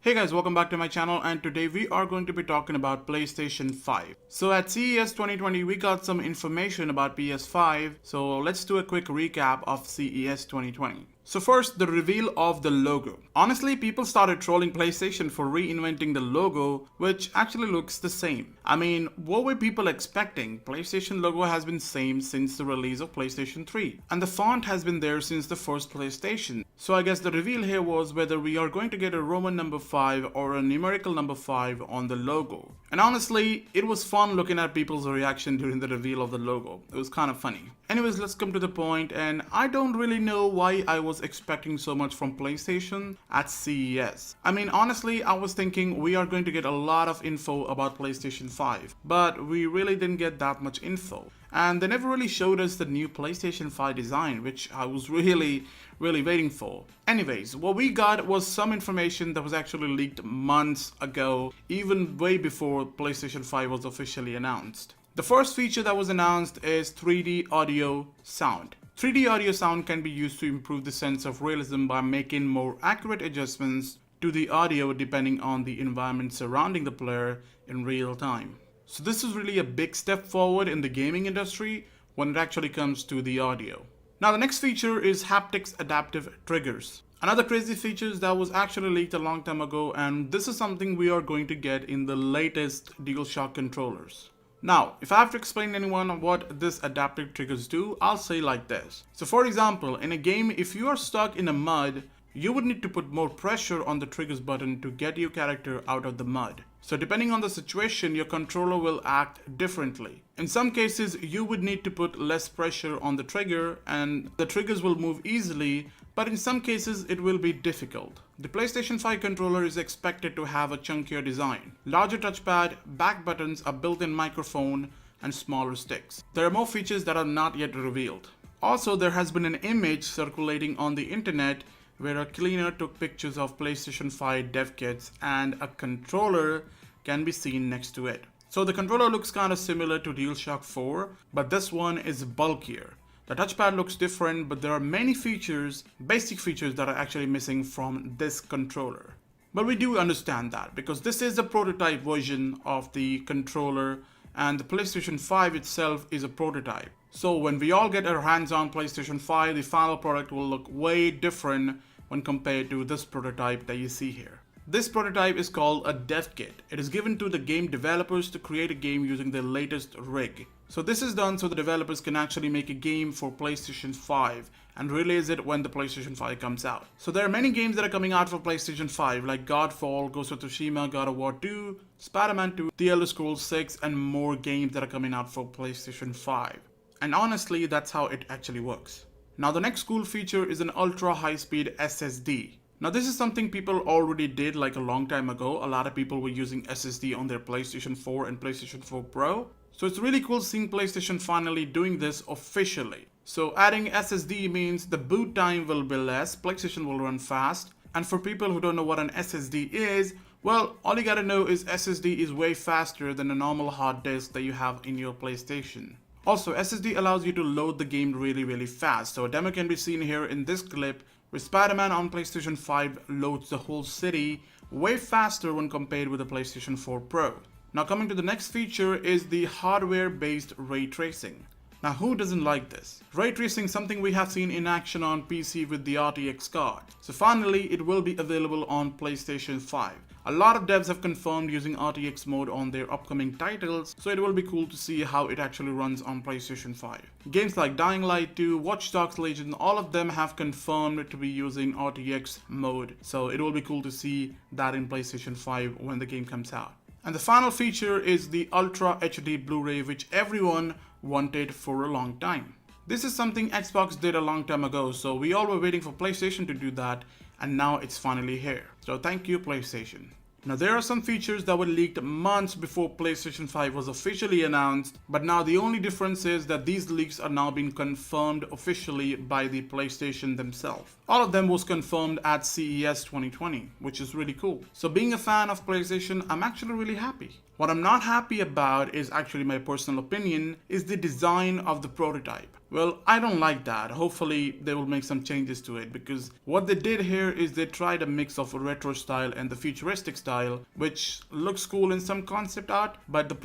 Hey guys, welcome back to my channel, and today we are going to be talking about PlayStation 5. So at CES 2020 we got some information about PS5, so let's do a quick recap of CES 2020. So first, the reveal of the logo. Honestly, people started trolling PlayStation for reinventing the logo, which actually looks the same. I mean, what were people expecting? PlayStation logo has been same since the release of PlayStation 3, and the font has been there since the first PlayStation. So I guess the reveal here was whether we are going to get a Roman number 5 or a numerical number 5 on the logo. And honestly, it was fun looking at people's reaction during the reveal of the logo. It was kind of funny. Anyways, let's come to the point, and I don't really know why I was expecting so much from PlayStation at CES. I mean, honestly, I was thinking we are going to get a lot of info about PlayStation 5, but we really didn't get that much info. And they never really showed us the new PlayStation 5 design, which I was really waiting for. Anyways, what we got was some information that was actually leaked months ago, even way before PlayStation 5 was officially announced. The first feature that was announced is 3D audio sound. 3D audio sound can be used to improve the sense of realism by making more accurate adjustments to the audio depending on the environment surrounding the player in real time. So this is really a big step forward in the gaming industry when it actually comes to the audio. Now the next feature is haptics adaptive triggers. Another crazy feature that was actually leaked a long time ago, and this is something we are going to get in the latest DualShock controllers. Now, if I have to explain to anyone what this adaptive triggers do, I'll say like this. So for example, in a game, if you are stuck in a mud, you would need to put more pressure on the triggers button to get your character out of the mud. So depending on the situation, your controller will act differently. In some cases, you would need to put less pressure on the trigger and the triggers will move easily, but in some cases it will be difficult. The PlayStation 5 controller is expected to have a chunkier design, larger touchpad, back buttons, a built-in microphone, and smaller sticks. There are more features that are not yet revealed. Also, there has been an image circulating on the internet where a cleaner took pictures of PlayStation 5 dev kits and a controller can be seen next to it. So the controller looks kind of similar to DualShock 4, but this one is bulkier. The touchpad looks different, but there are many features, basic features that are actually missing from this controller. But we do understand that because this is a prototype version of the controller and the PlayStation 5 itself is a prototype. So when we all get our hands on PlayStation 5, the final product will look way different when compared to this prototype that you see here. This prototype is called a dev kit. It is given to the game developers to create a game using the latest rig. So this is done so the developers can actually make a game for PlayStation 5 and release it when the PlayStation 5 comes out. So there are many games that are coming out for PlayStation 5 like Godfall, Ghost of Tsushima, God of War 2, Spider-Man 2, The Elder Scrolls 6, and more games that are coming out for PlayStation 5. And honestly, that's how it actually works. Now the next cool feature is an ultra high-speed SSD. Now this is something people already did like a long time ago. A lot of people were using SSD on their PlayStation 4 and PlayStation 4 Pro. So it's really cool seeing PlayStation finally doing this officially. So adding SSD means the boot time will be less, PlayStation will run fast. And for people who don't know what an SSD is, well, all you gotta know is SSD is way faster than a normal hard disk that you have in your PlayStation. Also, SSD allows you to load the game really fast. So a demo can be seen here in this clip where Spider-Man on PlayStation 5 loads the whole city way faster when compared with the PlayStation 4 Pro. Now coming to the next feature is the hardware-based ray tracing. Now who doesn't like this? Ray tracing is something we have seen in action on PC with the RTX card. So finally it will be available on PlayStation 5. A lot of devs have confirmed using RTX mode on their upcoming titles, so it will be cool to see how it actually runs on PlayStation 5. Games like Dying Light 2, Watch Dogs Legion, all of them have confirmed to be using RTX mode, so it will be cool to see that in PlayStation 5 when the game comes out. And the final feature is the Ultra HD Blu-ray, which everyone wanted for a long time. This is something Xbox did a long time ago, so we all were waiting for PlayStation to do that, and now it's finally here. So thank you, PlayStation. Now there are some features that were leaked months before PlayStation 5 was officially announced, but now the only difference is that these leaks are now being confirmed officially by the PlayStation themselves. All of them was confirmed at CES 2020, which is really cool. So being a fan of PlayStation, I'm actually really happy. What I'm not happy about is actually my personal opinion, is the design of the prototype. Well, I don't like that. Hopefully they will make some changes to it, because what they did here is they tried a mix of a retro style and the futuristic style, which looks cool in some concept art, but the